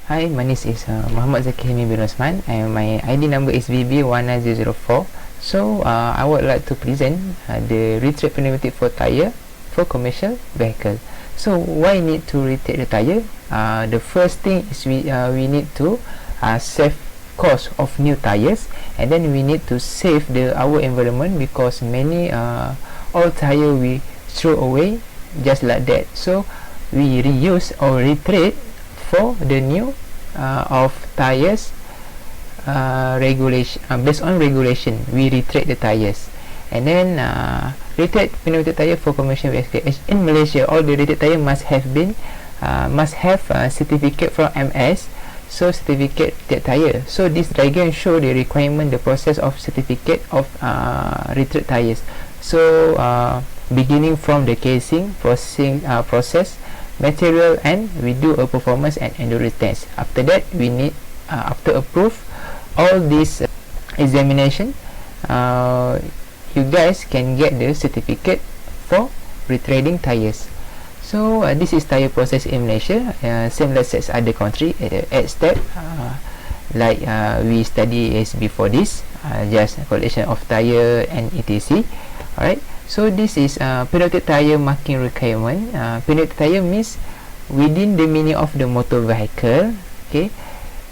Hi, my name is Muhammad ZAKI HILMI bin OSMAN, and my ID number is VB19004. So I would like to present the retread pneumatic for tire for commercial vehicle. So why need to retread the tire? The first thing is we need to save cost of new tires, and then we need to save our environment, because many old tire we throw away just like that. So we reuse or retread for the new of tires regulation. Based on regulation, we retread the tires, and then retread pneumatic tire for commercial vehicle. In Malaysia, all the retread tire must have certificate from MS. So certificate that tire. So this diagram show the requirement, the process of certificate of retread tires. So beginning from the casing, process, material, and we do a performance and endurance test. After that, we need after approve all this examination, you guys can get the certificate for retreading tires. So this is tire process in Malaysia, same as other country at step, like we study as before this, just collection of tire and etc. Alright, so this is pneumatic tire marking requirement. Pneumatic tire means within the meaning of the motor vehicle, okay,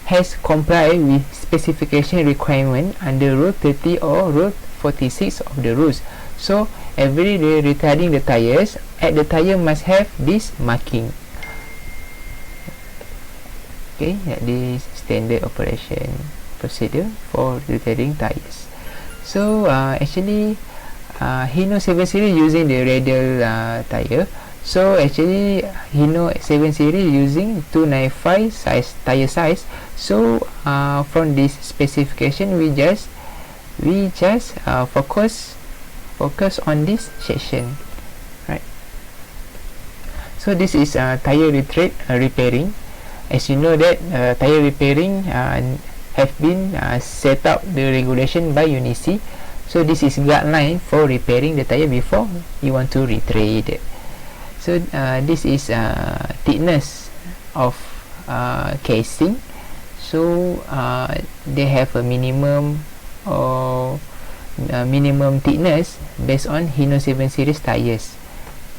has complied with specification requirement under Rule 30 or Rule 46 of the rules. So every day retarding the tires, at the tire must have this marking. Okay, that is standard operation procedure for retarding tires. So actually HINO 7 series using the radial tire. So actually HINO 7 series using 295 size tire size. So from this specification, we just focus on this section, right? So this is tire retread repairing. As you know that tire repairing have been set up the regulation by UNICE. So this is guideline for repairing the tire before you want to retread. So this is thickness of casing. So they have a minimum or minimum thickness based on HINO 7 series tires.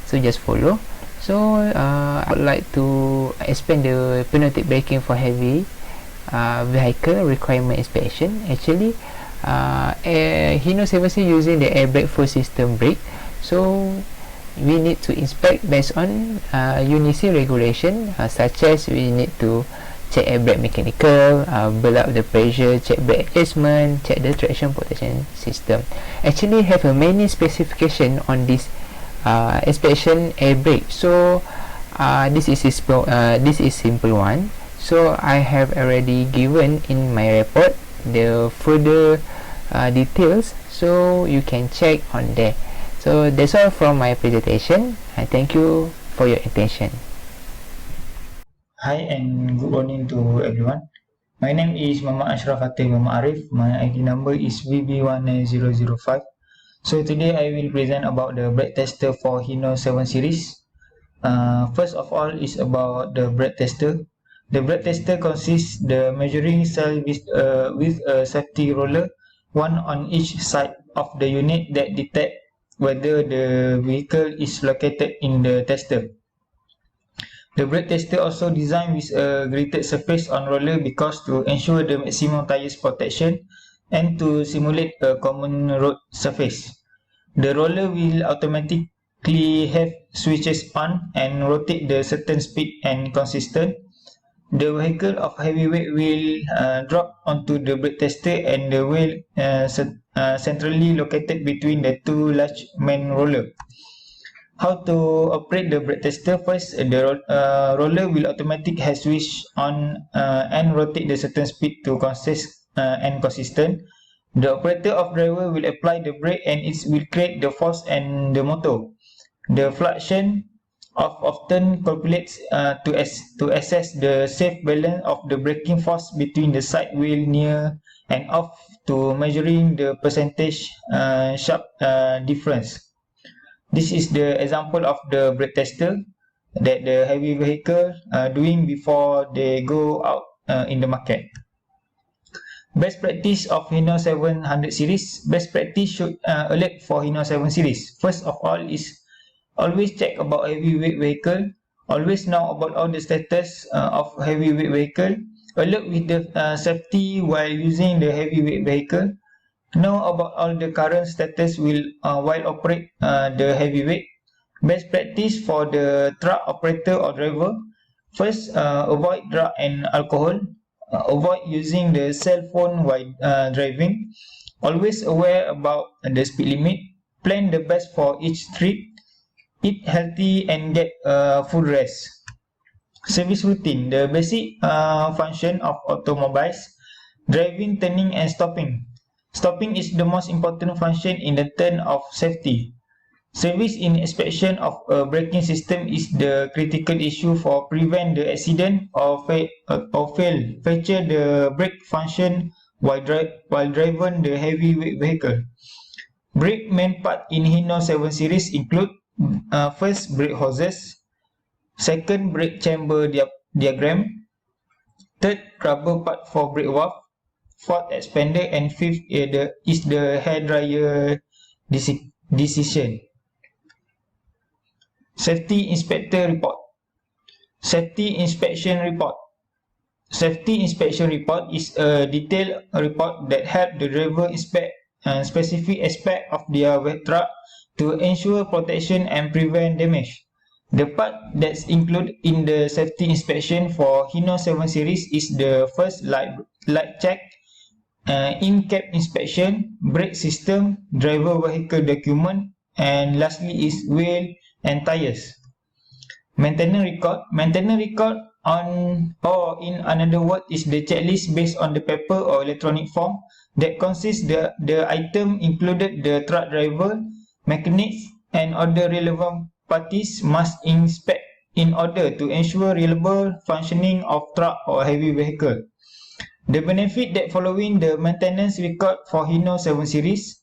So just follow. So I would like to explain the pneumatic braking for heavy vehicle requirement inspection. Actually HINO 7 series using the air brake full system brake. So we need to inspect based on UNICE regulation, such as we need to check air brake mechanical, build up the pressure, check brake adjustment, check the traction protection system. Actually have a many specification on this inspection air brake. So this is simple one. So I have already given in my report the further details, so you can check on there. So that's all from my presentation, and thank you for your attention. Hi and good morning to everyone. My name is ASSYHRAFF ARRIFF. My ID number is VB19005. So today I will present about the brake tester for HINO 7 series. First of all is about the brake tester. The brake tester consists the measuring cell with a safety roller, one on each side of the unit, that detect whether the vehicle is located in the tester. The brake tester also designed with a gritted surface on roller, because to ensure the maximum tires protection and to simulate a common road surface. The roller will automatically have switches on and rotate the certain speed and consistent. The vehicle of heavy weight will drop onto the brake tester, and the wheel centrally located between the two large main roller. How to operate the brake tester? First, the roller will automatically have switch on and rotate the certain speed to consist and consistent. The operator of driver will apply the brake, and it will create the force and the motor. The fluctuation often calculates to assess the safe balance of the braking force between the side wheel near and off, to measuring the percentage sharp difference. This is the example of the brake tester that the heavy vehicle doing before they go out in the market. Best practice of HINO 700 series. Best practice should alert for HINO 7 series. First of all is always check about heavyweight vehicle. Always know about all the status of heavyweight vehicle. Alert with the safety while using the heavyweight vehicle. Know about all the current status while operate the heavyweight. Best practice for the truck operator or driver. First, avoid drug and alcohol. Avoid using the cell phone while driving. Always aware about the speed limit. Plan the best for each trip. Eat healthy and get full rest. Service routine. The basic function of automobiles. Driving, turning and stopping. Stopping is the most important function in the turn of safety. Service in inspection of a braking system is the critical issue for prevent the accident or fail feature the brake function while driving the heavy vehicle. Brake main part in HINO 7 series include first, brake hoses, second, brake chamber diagram, third, rubber part for brake valve, fourth, expander, and fifth is the hair dryer decision. Safety Inspector Report. Safety Inspection Report. Safety Inspection Report is a detailed report that helps the driver inspect specific aspect of their truck to ensure protection and prevent damage. The part that's included in the safety inspection for HINO 7 series is the first light check, in-cab inspection, brake system, driver vehicle document, and lastly is wheel and tires. Maintenance record. Maintenance record or in another word is the checklist based on the paper or electronic form that consists the item included the truck driver, mechanics and other relevant parties must inspect in order to ensure reliable functioning of truck or heavy vehicle. The benefit that following the maintenance record for HINO 7 series.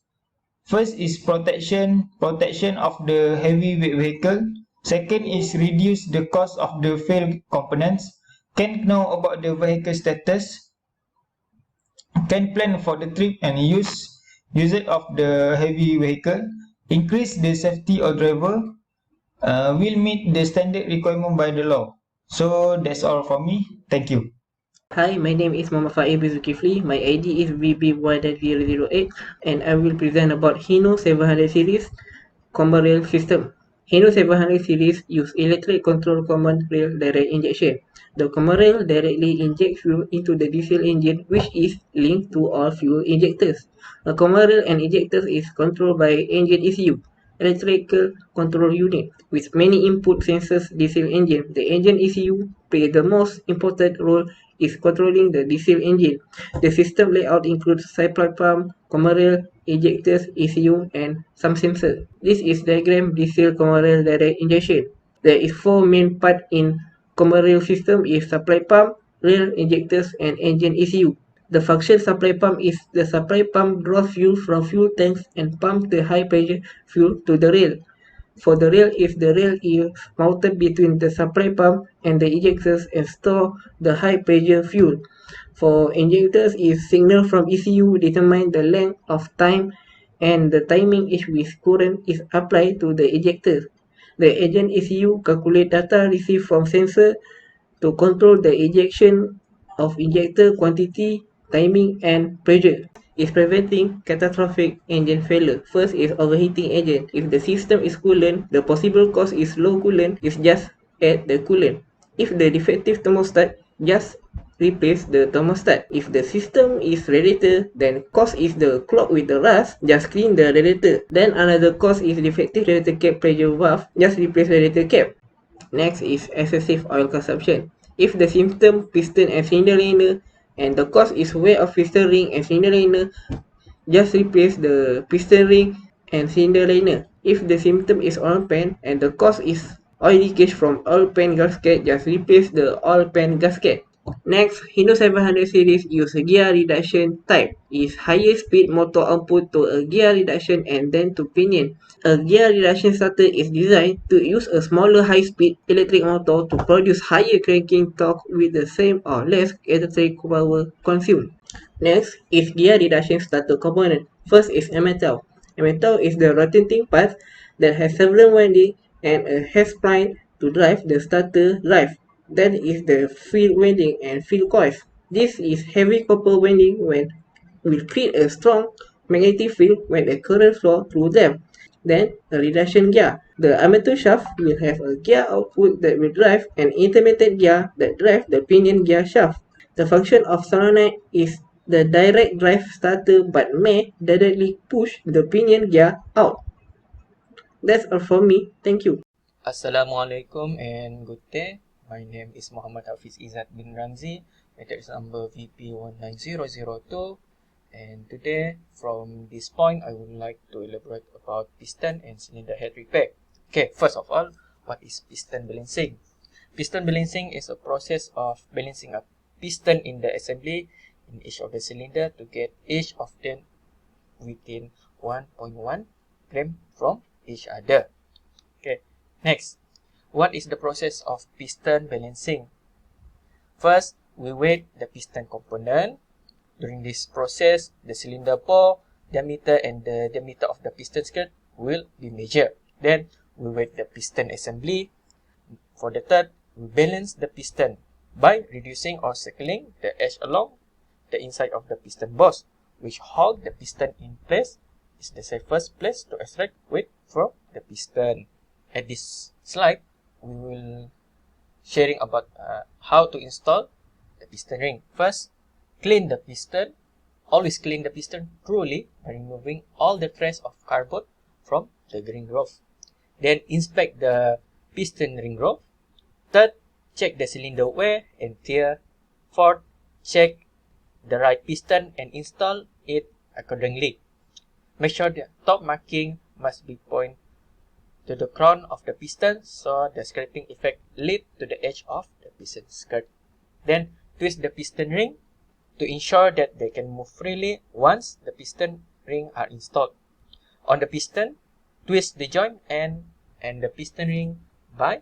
First is protection of the heavy vehicle. Second is reduce the cost of the failed components. Can know about the vehicle status. Can plan for the trip and use it of the heavy vehicle. Increase the safety of driver. Will meet the standard requirement by the law. So that's all for me. Thank you. Hi, my name is MUHAMAD ZULKIFLI. My ID is VB1.008 and I will present about HINO 700 series common rail system. HINO 700 series use electric control common rail direct injection. The common rail directly injects fuel into the diesel engine which is linked to all fuel injectors. A common rail and injectors is controlled by engine ECU, electrical control unit, with many input sensors diesel engine. The engine ECU plays the most important role is controlling the diesel engine. The system layout includes supply pump, common rail, injectors, ECU, and some sensors. This is diagram diesel common rail direct injection. There is four main parts in common rail system is supply pump, rail, injectors, and engine ECU. The function supply pump is the supply pump draws fuel from fuel tanks and pumps the high pressure fuel to the rail. For the rail, if the rail is mounted between the supply pump and the injectors and store the high pressure fuel. For injectors, is signal from ECU determine the length of time and the timing in which current is applied to the injector. The engine ECU calculate data received from sensor to control the injection of injector quantity, timing, and pressure. Is preventing catastrophic engine failure. First is overheating engine. If the system is coolant, the possible cause is low coolant, is just add the coolant. If the defective thermostat, just replace the thermostat. If the system is radiator, then cause is the clog with the rust, just clean the radiator. Then another cause is defective radiator cap pressure valve, just replace radiator cap. Next is excessive oil consumption. If the system, piston and cylinder liner, and the cause is wear of piston ring and cylinder liner, just replace the piston ring and cylinder liner. If the symptom is oil pan and the cause is oil leakage from oil pan gasket, just replace the oil pan gasket. Next, HINO 700 series use a gear reduction type. Is higher speed motor output to a gear reduction and then to pinion. A gear reduction starter is designed to use a smaller high-speed electric motor to produce higher cranking torque with the same or less electric power consumed. Next is gear reduction starter component. First is emmental. Emmental is the rotating part that has several windings and a head spline to drive the starter drive. Then is the field winding and field coils. This is heavy copper winding when will create a strong magnetic field when a current flow through them. Then a reduction gear. The armature shaft will have a gear output that will drive an intermediate gear that drives the pinion gear shaft. The function of solenoid is the direct drive starter but may directly push the pinion gear out. That's all from me. Thank you. Assalamualaikum and good day. My name is MOHAMAD.HAFFIZ IZZAT bin RAMZI, matrix number VP19002, and today from this point I would like to elaborate about piston and cylinder head repair. Okay, first of all, what is piston balancing? Piston balancing is a process of balancing a piston in the assembly in each of the cylinder to get each of them within 1.1 gram from each other. Okay, next, what is the process of piston balancing? First, we weigh the piston component. During this process, the cylinder bore diameter and the diameter of the piston skirt will be measured. Then, we weigh the piston assembly. For the third, we balance the piston by reducing or circling the edge along the inside of the piston boss, which hold the piston in place. Is the safest place to extract weight from the piston. At this slide, we will sharing about how to install the piston ring. First, clean the piston. Always clean the piston thoroughly by removing all the trace of cardboard from the ring groove. Then inspect the piston ring groove. Third, check the cylinder wear and tear. Fourth, check the right piston and install it accordingly. Make sure the top marking must be pointed to the crown of the piston so the scraping effect lead to the edge of the piston skirt. Then twist the piston ring to ensure that they can move freely once the piston ring are installed. On the piston, twist the joint and the piston ring by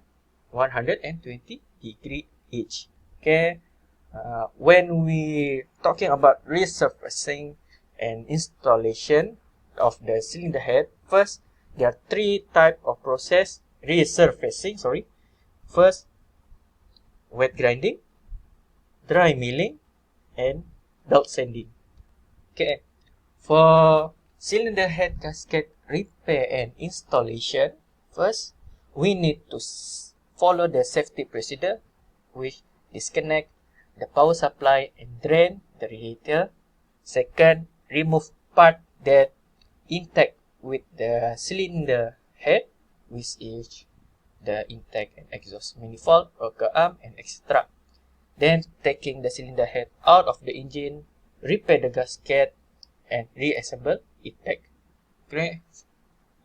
120 degree each. Okay, when we talking about resurfacing and installation of the cylinder head, first there are three types of process resurfacing. First, wet grinding, dry milling, and belt sanding. Okay, for cylinder head gasket repair and installation, first we need to follow the safety procedure, which disconnect the power supply and drain the radiator. Second, remove part that intact with the cylinder head, which is the intake and exhaust manifold, rocker arm, and etc. Then, taking the cylinder head out of the engine, repair the gasket, and reassemble it back. Okay.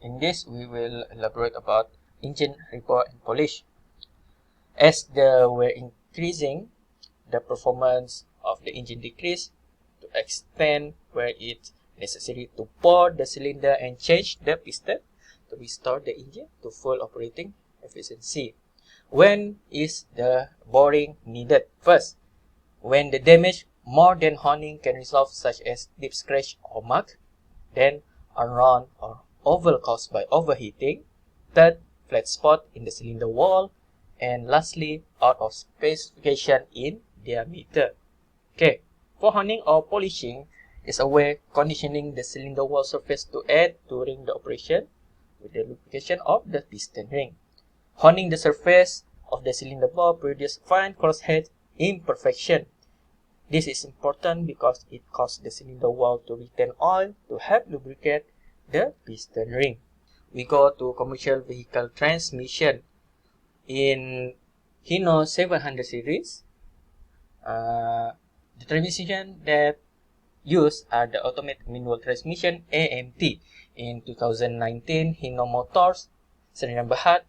In this, we will elaborate about engine repair and polish. As the wear increasing, the performance of the engine decrease. To extend where it's necessary to bore the cylinder and change the piston to restore the engine to full operating efficiency. When is the boring needed? First, when the damage more than honing can resolve, such as deep scratch or mark. Then, a round or oval caused by overheating. Third, flat spot in the cylinder wall. And lastly, out of specification in diameter. Okay, for honing or polishing is a way conditioning the cylinder wall surface to aid during the operation with the lubrication of the piston ring. Honing the surface of the cylinder bore produces fine crosshead imperfection. This is important because it causes the cylinder wall to retain oil to help lubricate the piston ring. We go to commercial vehicle transmission. In HINO 700 series, the transmission that used are the automatic manual transmission AMT. In 2019, HINO Motors, serial number HAT,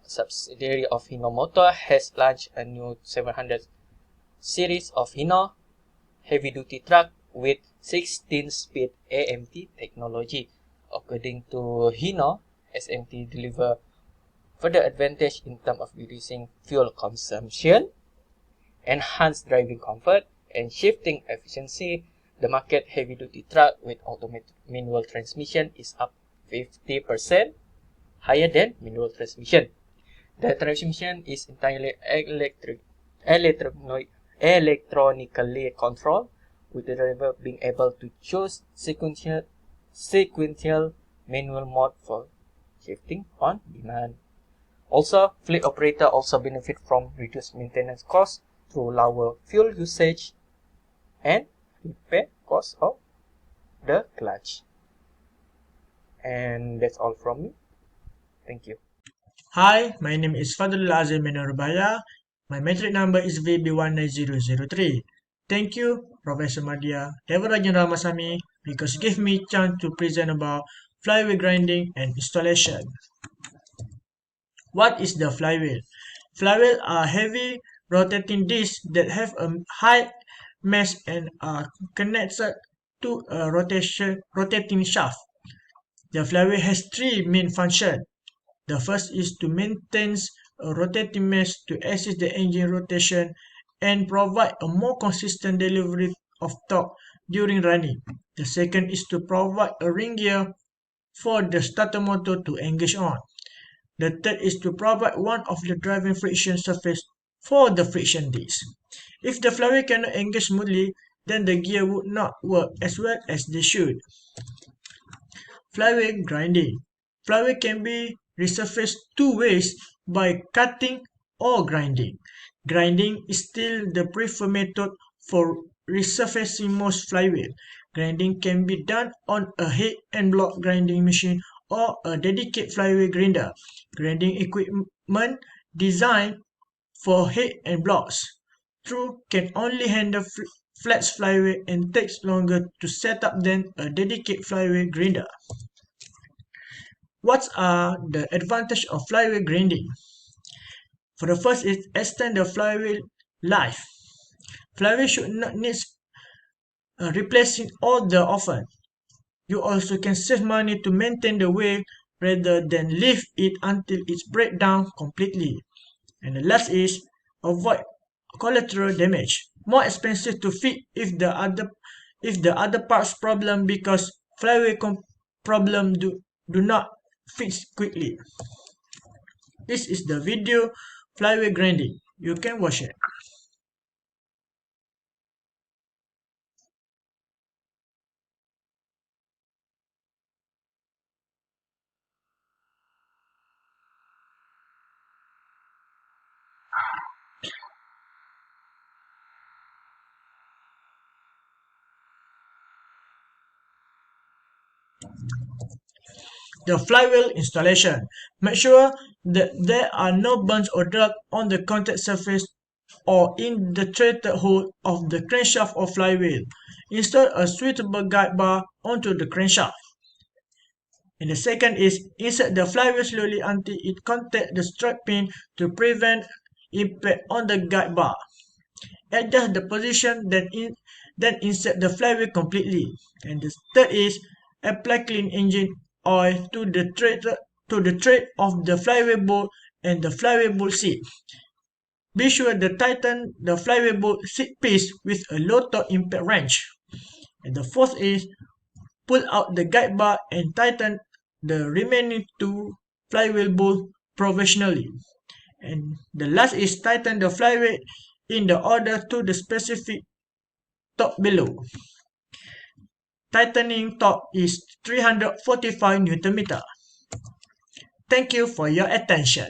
subsidiary of HINO Motor, has launched a new 700 series of HINO heavy-duty truck with 16-speed AMT technology. According to HINO, SMT deliver further advantage in terms of reducing fuel consumption, enhanced driving comfort, and shifting efficiency. The market heavy-duty truck with automatic manual transmission is up 50% higher than manual transmission. The transmission is entirely electronically controlled, with the driver being able to choose sequential manual mode for shifting on demand. Also, fleet operator also benefit from reduced maintenance costs through lower fuel usage and repair cost of the clutch. And that's all from me. Thank you. Hi, my name is FADZLUL NORULBAHYA. My metric number is VB19003. Thank you, Professor Madhya Devarajan Ramasamy, because give me chance to present about flywheel grinding and installation. What is the flywheel? Flywheel are heavy rotating discs that have a high mass and are connected to a rotating shaft. The flywheel has three main functions. The first is to maintain a rotating mass to assist the engine rotation and provide a more consistent delivery of torque during running. The second is to provide a ring gear for the starter motor to engage on. The third is to provide one of the driving friction surface for the friction disc. If the flywheel cannot engage smoothly, then the gear would not work as well as they should. Flywheel grinding. Flywheel can be resurfaced two ways, by cutting or grinding. Grinding is still the preferred method for resurfacing most flywheel. Grinding can be done on a head and block grinding machine or a dedicated flywheel grinder. Grinding equipment designed for head and blocks through can only handle flat flywheel and takes longer to set up than a dedicated flywheel grinder. What are the advantages of flywheel grinding? For the first is extend the flywheel life. Flywheel should not need replacing all the often. You also can save money to maintain the wheel rather than leave it until it breaks down completely. And the last is avoid collateral damage. More expensive to fix if the other parts problem, because flywheel problem do not fix quickly. This is the video flywheel grinding. You can watch it. The flywheel installation. Make sure that there are no burns or dirt on the contact surface or in the threaded hole of the crankshaft or flywheel. Install a suitable guide bar onto the crankshaft. And the second is insert the flywheel slowly until it contacts the strike pin to prevent impact on the guide bar. Adjust the position, then insert the flywheel completely. And the third is apply clean engine oil to the thread of the flywheel bolt and the flywheel bolt seat. Be sure to tighten the flywheel bolt seat piece with a low torque impact wrench. And the fourth is pull out the guide bar and tighten the remaining two flywheel bolts professionally. And the last is tighten the flywheel in the order to the specific torque below. Tightening torque is 345 Nm. Thank you for your attention.